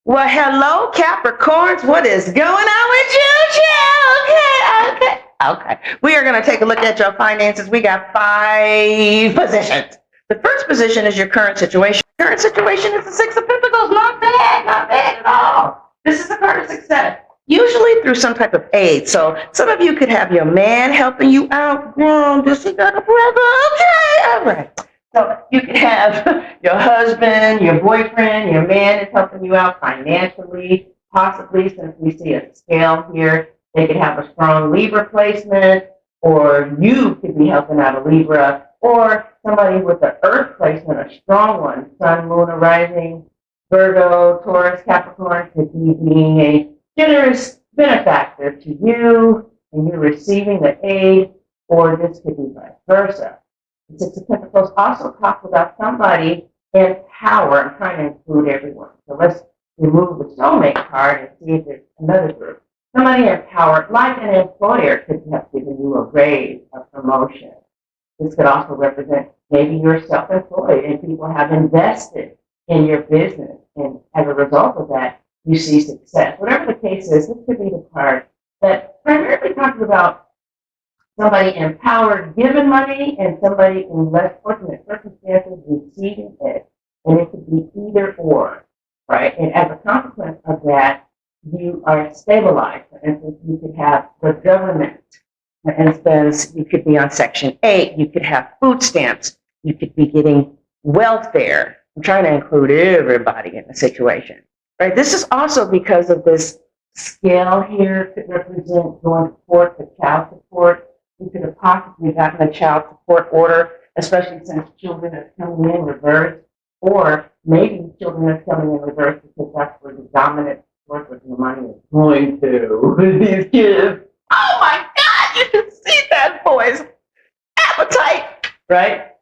Well, hello, Capricorns. What is going on with you, Jill? Okay. We are going to take a look at your finances. We got 5 positions. The first position is your current situation. Current situation is the Six of Pentacles. Not bad at all. This is a card of success, usually through some type of aid. So some of you could have your man helping you out. Does he got a brother? Okay, all right. So you can have your husband, your boyfriend, your man is helping you out financially, possibly, since we see a scale here. They could have a strong Libra placement, or you could be helping out a Libra, or somebody with an Earth placement, a strong one, Sun, Moon, or Rising, Virgo, Taurus, Capricorn, could be being a generous benefactor to you, and you're receiving the aid, or this could be vice versa. The Six of Pentacles also talks about somebody in power. I'm trying to include everyone. So let's remove the soulmate card and see if there's another group. Somebody in power, like an employer, could have given you a raise, a promotion. This could also represent maybe you're self-employed and people have invested in your business. And as a result of that, you see success. Whatever the case is, this could be the card that primarily talks about somebody in power given money and somebody in less fortunate circumstances receiving it. And it could be either or, right? And as a consequence of that, you are stabilized. For instance, you could have the government. For instance, you could be on Section 8. You could have food stamps. You could be getting welfare. I'm trying to include everybody in the situation, right? This is also because of this scale here could represent going forth the child support. You could have possibly gotten a child support order, especially since children are coming in reverse, or maybe children are coming in reverse because that's where the dominant source of the money is going to these kids. Oh my God, you can see that boy's appetite, right?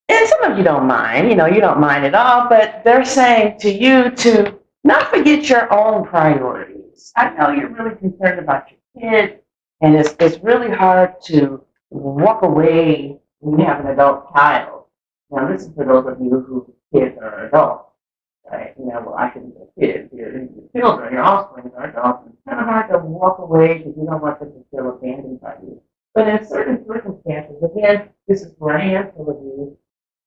And some of you don't mind, you don't mind at all, but they're saying to you to not forget your own priorities. I know you're really concerned about your kids, and it's really hard to walk away when you have an adult child. Now, this is for those of you whose kids are adults, right? Well, I shouldn't say kids, your children, your offspring are adults. It's kind of hard to walk away because you don't want them to feel abandoned by you. But in certain circumstances, again, this is for a handful of you,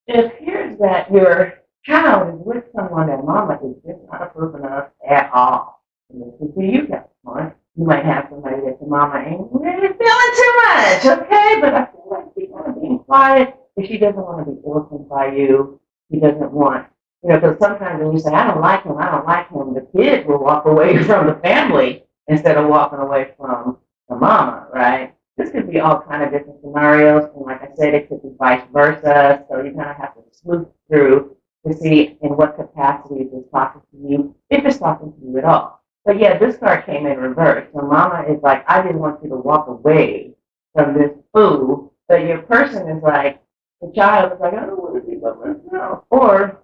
it appears that your child is with someone that mama is just not approving of at all. And this is who you got one. You might have somebody that your mama ain't really feeling too much, okay? But I feel like she's kind of being quiet, but she doesn't want to be orphaned by you. She doesn't want, because sometimes when you say, I don't like him, the kid will walk away from the family instead of walking away from the mama, right? This could be all kind of different scenarios, and like I said, it could be vice versa. So you kind of have to sleuth through to see in what capacity it is talking to you, if it's talking to you at all. But yeah, this card came in reverse. So mama is like, I didn't want you to walk away from this food. But your person is like, the child is like, I don't want to be by myself. Or,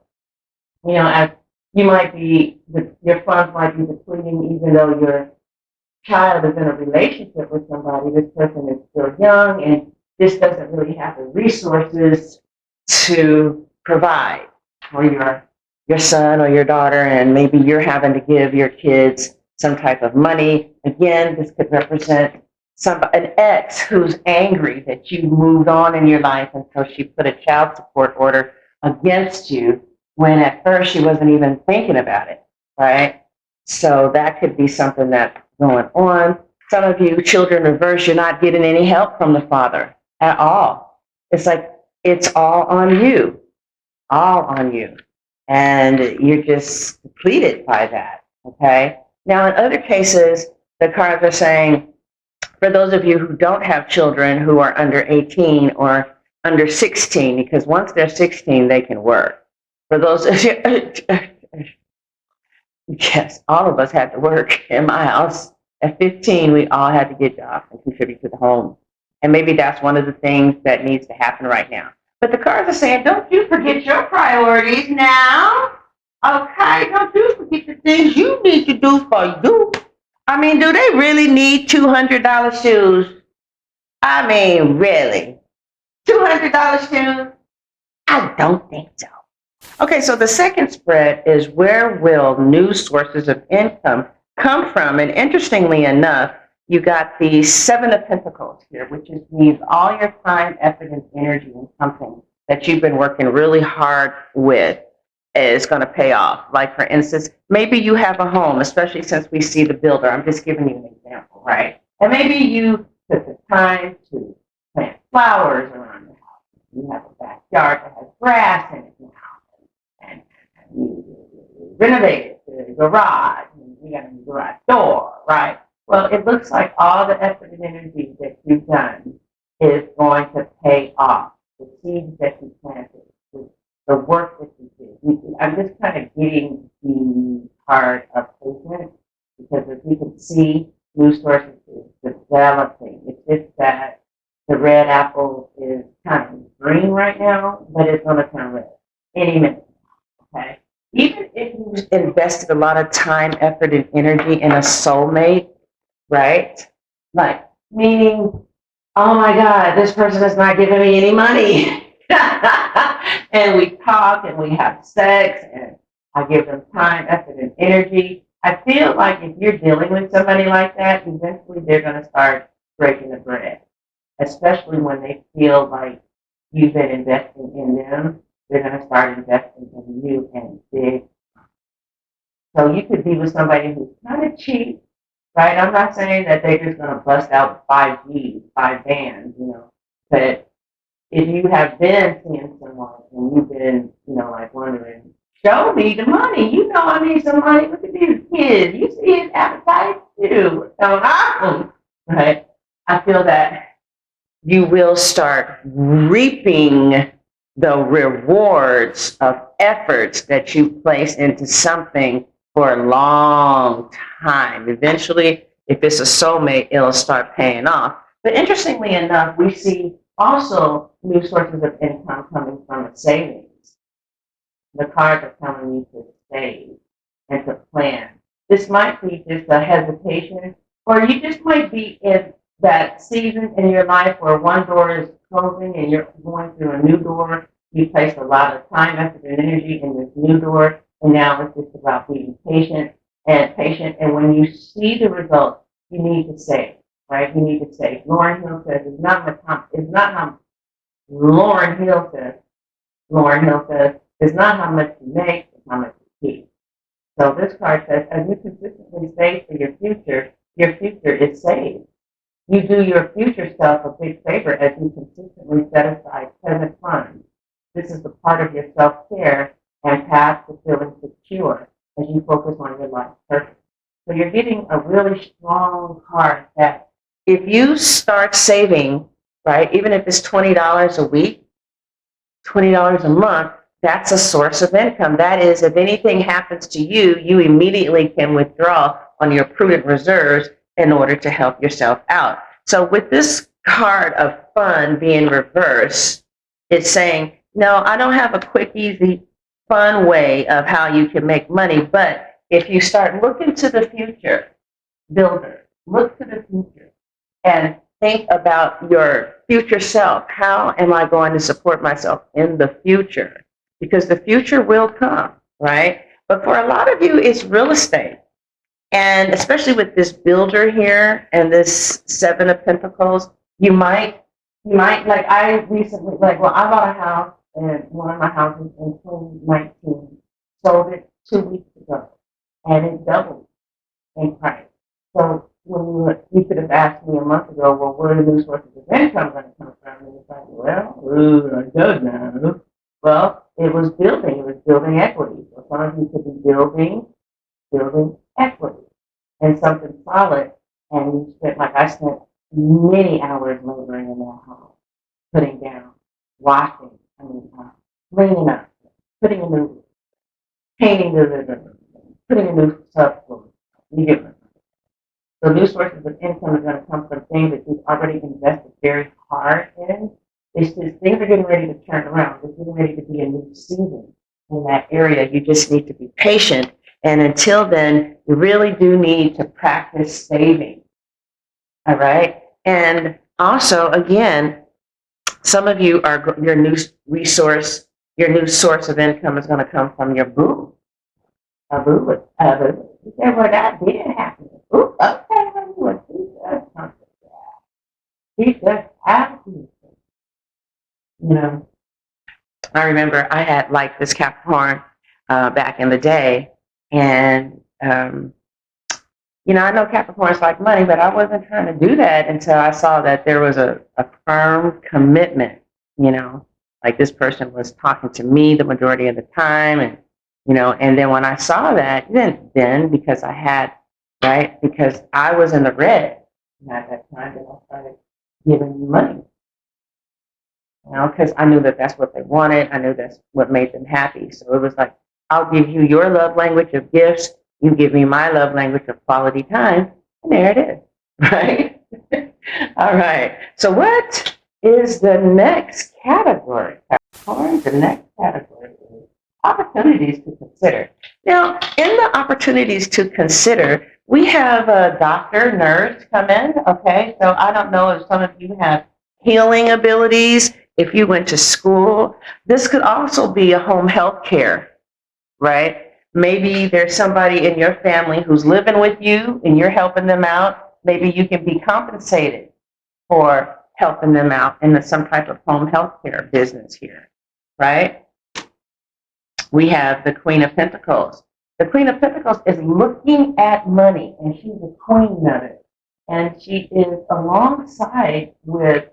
as you might be, your funds might be depleting even though your child is in a relationship with somebody. This person is still young and this doesn't really have the resources to provide for your son or your daughter, and maybe you're having to give your kids some type of money. Again, this could represent an ex who's angry that you moved on in your life, and so she put a child support order against you when at first she wasn't even thinking about it, right? So that could be something that's going on. Some of you, children reverse, you're not getting any help from the father at all. It's like it's all on you, all on you. And you're just depleted by that, okay? Now, in other cases, the cards are saying, for those of you who don't have children who are under 18 or under 16, because once they're 16, they can work. For those of you, yes, all of us had to work in my house. At 15, we all had to get jobs and contribute to the home. And maybe that's one of the things that needs to happen right now. But the cards are saying, don't you forget your priorities now. Okay, don't you forget the things you need to do for you. I mean, do they really need $200 shoes? I mean, really? $200 shoes? I don't think so. Okay, so the second spread is where will new sources of income come from? And interestingly enough, you got the Seven of Pentacles here, which means all your time, effort, and energy in something that you've been working really hard with is going to pay off. Like, for instance, maybe you have a home, especially since we see the builder. I'm just giving you an example, right? And maybe you took the time to plant flowers around your house. You have a backyard that has grass in it now, and you renovated the garage, and you got a new garage door, right? Well, it looks like all the effort and energy that you've done is going to pay off. The seeds that you planted, the work that you did. I'm just kind of getting the part of patience because as you can see, new sources is developing. It's just that the red apple is kind of green right now, but it's going to turn red any minute. Okay. Even if you invested a lot of time, effort, and energy in a soulmate, right? Like, meaning, oh my God, this person is not giving me any money. And we talk and we have sex and I give them time, effort, and energy. I feel like if you're dealing with somebody like that, eventually they're going to start breaking the bread, especially when they feel like you've been investing in them. They're going to start investing in you and big. So you could be with somebody who's kind of cheap, right? I'm not saying that they're just going to bust out 5Gs, 5 bands, but if you have been seeing someone and you've been, like wondering, show me the money. I need some money. Look at these kids. You see his appetite too. So awesome, right? I feel that you will start reaping the rewards of efforts that you place into something for a long time. Eventually, if it's a soulmate, it'll start paying off. But interestingly enough, we see also new sources of income coming from a savings. The cards are telling you to save and to plan. This might be just a hesitation, or you just might be in that season in your life where one door is closing and you're going through a new door. You placed a lot of time, effort, and energy in this new door, and now it's just about being patient and patient. And when you see the results, you need to save, right? You need to save. Lauren Hill says it's not how Lauren Hill says. Lauren Hill says it's not how much you make, it's how much you keep. So this card says, as you consistently save for your future is saved. You do your future self a big favor as you consistently set aside present funds. This is the part of your self-care and path to feeling secure as you focus on your life purpose. So you're getting a really strong card that if you start saving, right, even if it's $20 a week, $20 a month, that's a source of income. That is, if anything happens to you, you immediately can withdraw on your prudent reserves in order to help yourself out. So with this card of fun being reversed, it's saying, no, I don't have a quick, easy, fun way of how you can make money. But if you start looking to the future, builder, look to the future and think about your future self. How am I going to support myself in the future? Because the future will come, right? But for a lot of you, it's real estate. And especially with this builder here and this Seven of Pentacles, like I recently, well, I bought a house and one of my houses in 2019, sold it 2 weeks ago, and it doubled in price. So when you could have asked me a month ago, well, where are the new sources of income going to come from? And it's like, well, I don't know. Well, it was building equity. So some of you could be building equity and something solid. And you spent, like I spent many hours laboring in that home, putting down, washing, cleaning up, putting a new, painting the living room, putting a new subfloor. You get it. So new sources of income are going to come from things that you've already invested very hard in. It's just things are getting ready to turn around. It's getting ready to be a new season in that area. You just need to be patient. And until then, you really do need to practice saving. All right. And also, again, some of you are your new resource Your new source of income is going to come from your boo. A boo would, he said, well, that did happen. Ooh, okay, what he does something. He just happy. You know, I remember I had like this Capricorn back in the day, and I know Capricorns like money, but I wasn't trying to do that until I saw that there was a firm commitment. Like this person was talking to me the majority of the time, and then when I saw that, then because I had, right, because I was in the red at that time, that I started giving money. Because I knew that that's what they wanted. I knew that's what made them happy. So it was like, I'll give you your love language of gifts. You give me my love language of quality time. And there it is, right? All right. So what is the next category, Capricorn? The next category is opportunities to consider. Now, in the opportunities to consider, we have a doctor, nurse come in, okay? So I don't know if some of you have healing abilities. If you went to school, this could also be a home health care, right? Maybe there's somebody in your family who's living with you and you're helping them out. Maybe you can be compensated for helping them out in some type of home health care business here, right? We have the Queen of Pentacles. The Queen of Pentacles is looking at money, and she's the queen of it. And she is alongside with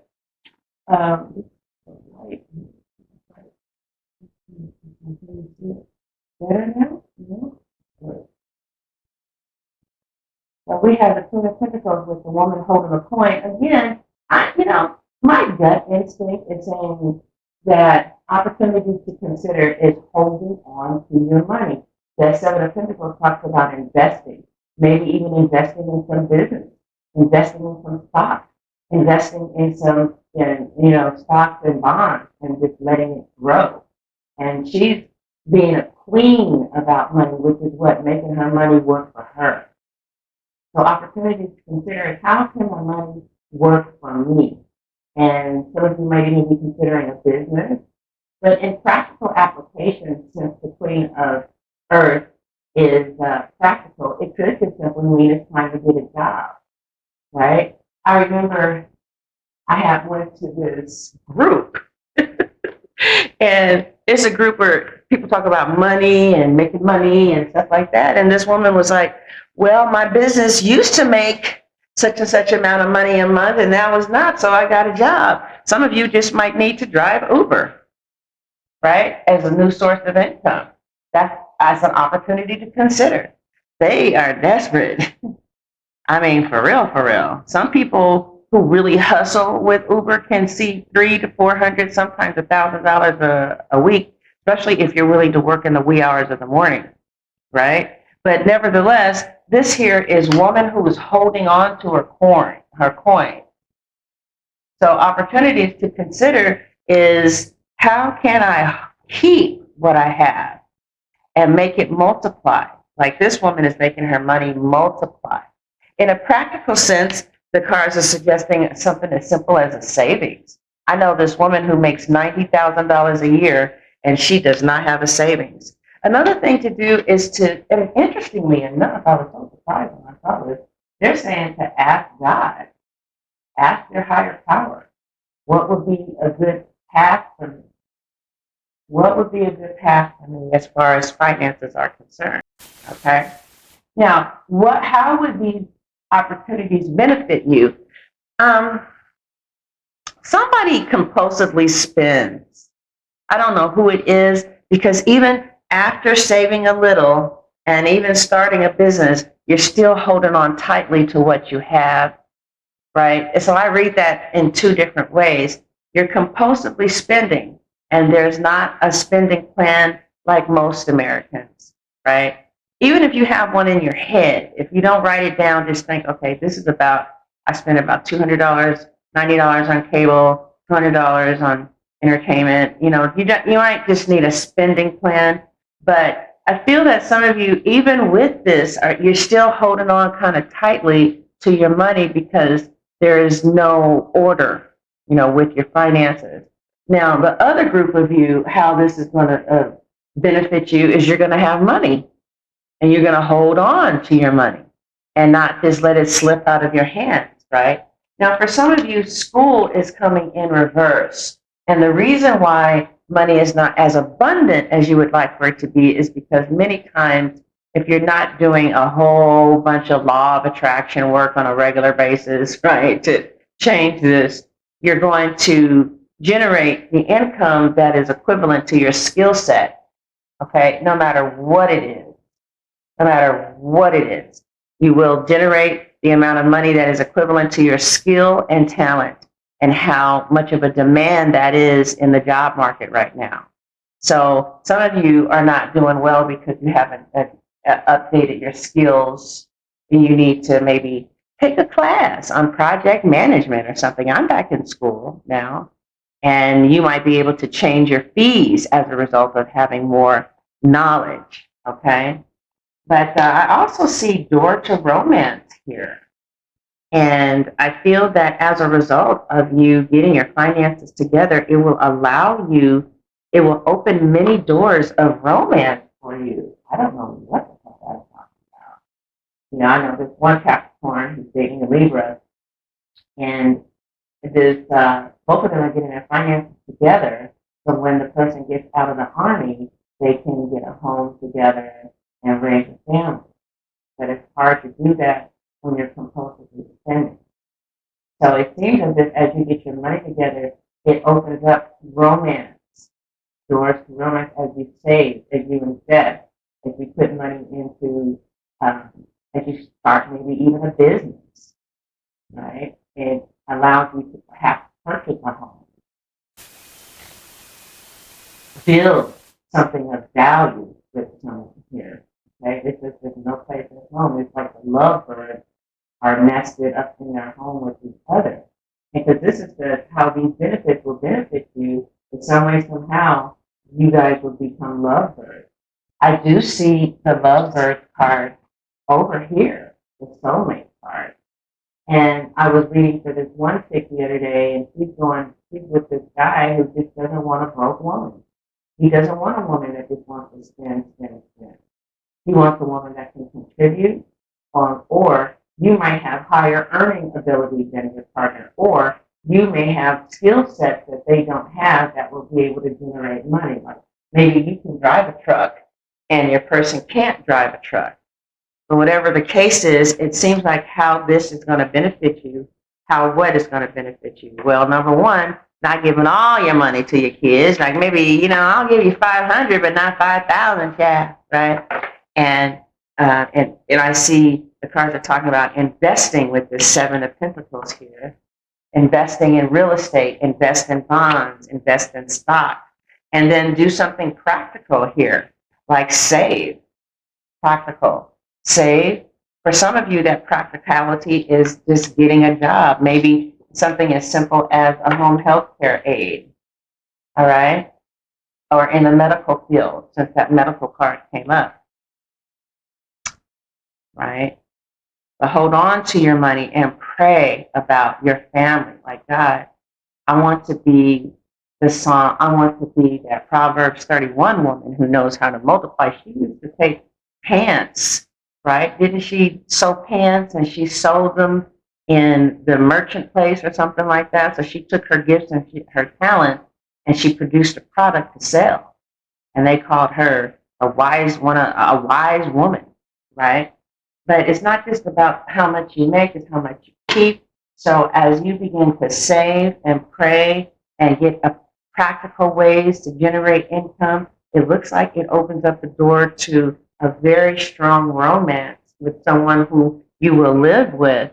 better now? No. Well, we have the Queen of Pentacles with the woman holding a coin. Again, my gut instinct is saying that opportunity to consider is holding on to your money. The Seven of Pentacles talks about investing, maybe even investing in some business, investing in some stocks, investing in some, stocks and bonds, and just letting it grow. And she's being a queen about money, which is what making her money work for her. So opportunities to consider is, how can my money work for me? And some of you might even be considering a business. But in practical application, since the Queen of Earth is practical, it could just simply mean it's time to get a job, right? I remember I went to this group, and it's a group where people talk about money and making money and stuff like that. And this woman was like, well, my business used to make such and such amount of money a month, and now it's not, so I got a job. Some of you just might need to drive Uber, right, as a new source of income. That's as an opportunity to consider. They are desperate. I mean, for real, for real. Some people who really hustle with Uber can see $300 to $400, sometimes $1,000 a week, especially if you're willing to work in the wee hours of the morning, right? But nevertheless, this here is woman who is holding on to her coin. So opportunities to consider is, how can I keep what I have and make it multiply? Like this woman is making her money multiply. In a practical sense, the cards are suggesting something as simple as a savings. I know this woman who makes $90,000 a year, and she does not have a savings. Another thing to do is to, and interestingly enough, I was so surprised when I saw this, they're saying to ask God, ask your higher power, what would be a good path for me? What would be a good path for me as far as finances are concerned? Okay. Now, how would these opportunities benefit you? Somebody compulsively spends. I don't know who it is, because even after saving a little and even starting a business, you're still holding on tightly to what you have, right? And so I read that in two different ways. You're compulsively spending, and there's not a spending plan like most Americans, right? Even if you have one in your head, if you don't write it down, just think, okay, I spend about $200, $90 on cable, $200 on entertainment. You might just need a spending plan. But I feel that some of you, even with this, you're still holding on kind of tightly to your money because there is no order, with your finances. Now, the other group of you, how this is going to benefit you is you're going to have money and you're going to hold on to your money and not just let it slip out of your hands, right? Now, for some of you, school is coming in reverse. And the reason why money is not as abundant as you would like for it to be is because many times, if you're not doing a whole bunch of law of attraction work on a regular basis, right, to change this, you're going to generate the income that is equivalent to your skill set, okay, no matter what it is. No matter what it is, you will generate the amount of money that is equivalent to your skill and talent and how much of a demand that is in the job market right now. So some of you are not doing well because you haven't updated your skills. You need to maybe take a class on project management or something. I'm back in school now, and you might be able to change your fees as a result of having more knowledge, okay? But I also see door to romance here. And I feel that as a result of you getting your finances together, it will allow you, it will open many doors of romance for you. I don't know what the hell I'm talking about. You know, I know there's one Capricorn who's dating a Libra, and there's, both of them are getting their finances together. So when the person gets out of the army, they can get a home together and raise a family. But it's hard to do that when you're compulsively spending. So it seems as if as you get your money together, it opens up romance, doors to romance as you save, as you invest, as you put money into, as you start maybe even a business, right? It allows you to perhaps purchase a home, build something of value with someone here. Okay, this is there's no place at home. It's like a lovebird are nested up in their home with each other. Because this is how these benefits will benefit you. In some way, somehow, you guys will become lovebirds. I do see the lovebird card over here, the soulmate card. And I was reading for this one chick the other day, and she's with this guy who just doesn't want a broke woman. He doesn't want a woman that just wants to spend. He wants a woman that can contribute, or you might have higher earning ability than your partner, or you may have skill sets that they don't have that will be able to generate money. Like maybe you can drive a truck and your person can't drive a truck. But whatever the case is, it seems like how this is going to benefit you, how what is going to benefit you. Well, number one, not giving all your money to your kids. Like maybe, I'll give you 500, but not 5,000, yeah, right? And and I see the cards are talking about investing with the Seven of Pentacles here, investing in real estate, invest in bonds, invest in stock, and then do something practical here, like save. Practical. Save. For some of you, that practicality is just getting a job, maybe something as simple as a home health care aide, all right? Or in the medical field, since that medical card came up, right? But hold on to your money and pray about your family. Like, God, I want to be the song, I want to be that Proverbs 31 woman who knows how to multiply. She used to take pants, right? Didn't she sew pants and she sold them in the merchant place or something like that? So she took her gifts and her talent and she produced a product to sell. And they called her a wise woman, right? But it's not just about how much you make, it's how much you keep. So as you begin to save and pray and get practical ways to generate income, it looks like it opens up the door to a very strong romance with someone who you will live with.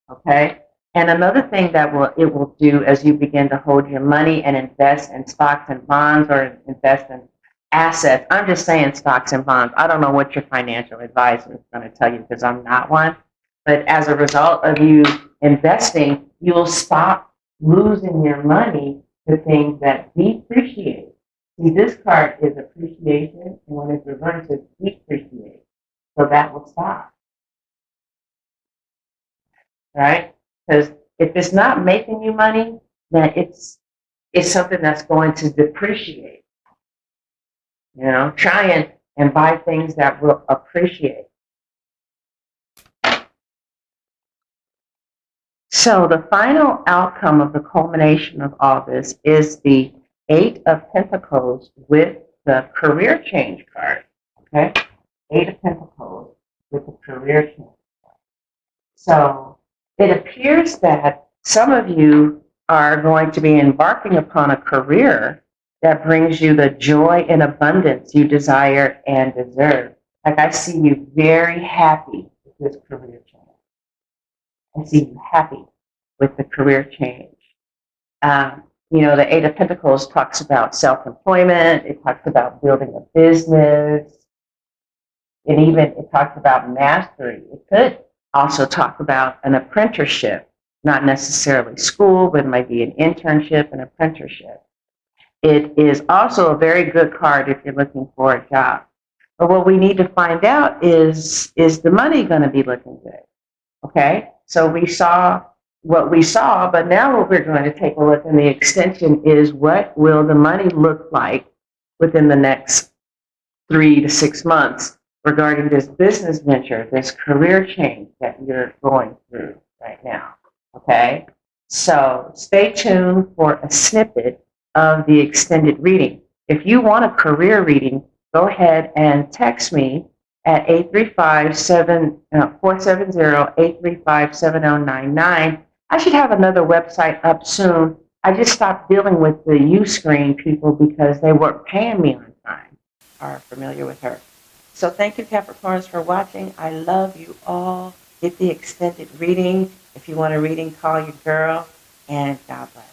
Okay? And another thing that it will do as you begin to hold your money and invest in stocks and bonds or invest in assets. I'm just saying stocks and bonds. I don't know what your financial advisor is going to tell you because I'm not one. But as a result of you investing, you'll stop losing your money to things that depreciate. See, this card is appreciation, and when it's reversed, it's depreciate. So that will stop, right? Because if it's not making you money, then it's something that's going to depreciate. Try and buy things that will appreciate. So the final outcome of the culmination of all this is the Eight of Pentacles with the career change card. Okay? Eight of Pentacles with the career change card. So it appears that some of you are going to be embarking upon a career that brings you the joy and abundance you desire and deserve. Like I see you very happy with this career change. I see you happy with the career change. The Eight of Pentacles talks about self-employment. It talks about building a business. And even it talks about mastery. It could also talk about an apprenticeship, not necessarily school, but it might be an internship, an apprenticeship. It is also a very good card if you're looking for a job. But what we need to find out is the money going to be looking good? Okay, so we saw what we saw, but now what we're going to take a look in the extension is what will the money look like within the next 3 to 6 months regarding this business venture, this career change that you're going through right now. Okay, so stay tuned for a snippet of the extended reading. If you want a career reading, go ahead and text me at 470-835-7099. I should have another website up soon. I just stopped dealing with the Uscreen people because they weren't paying me on time. Are familiar with her. So thank you, Capricorns, for watching. I love you all. Get the extended reading. If you want a reading, call your girl, and God bless.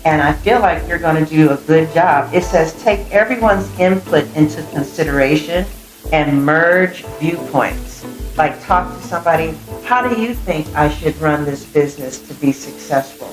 And I feel like you're going to do a good job. It says take everyone's input into consideration and merge viewpoints. Like talk to somebody, how do you think I should run this business to be successful?